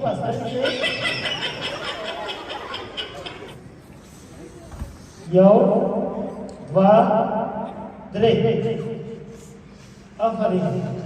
پاسه یو دوا درې آفرین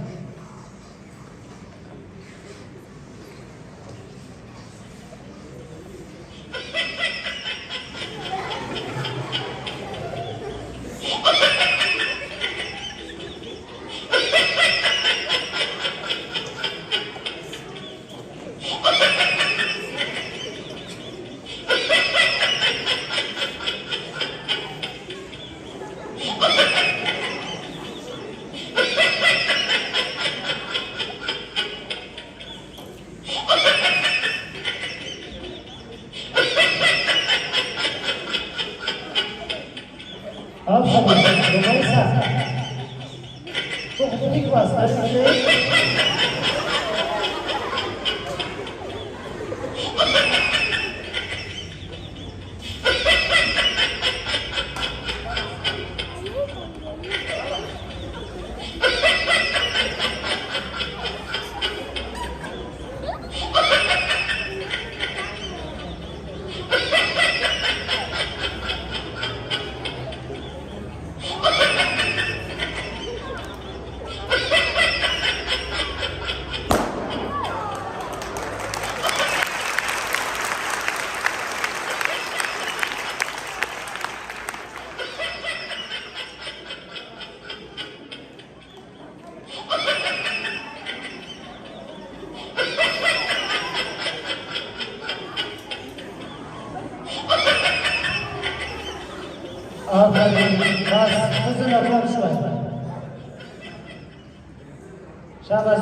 شاباش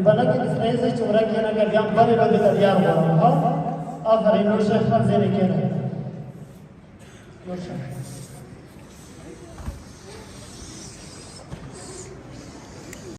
بلکې د سپېڅ چې ورکه نه کې بیا بلې لوبې ته تیار وره ها آفرین نو شه خپل ځای کې نه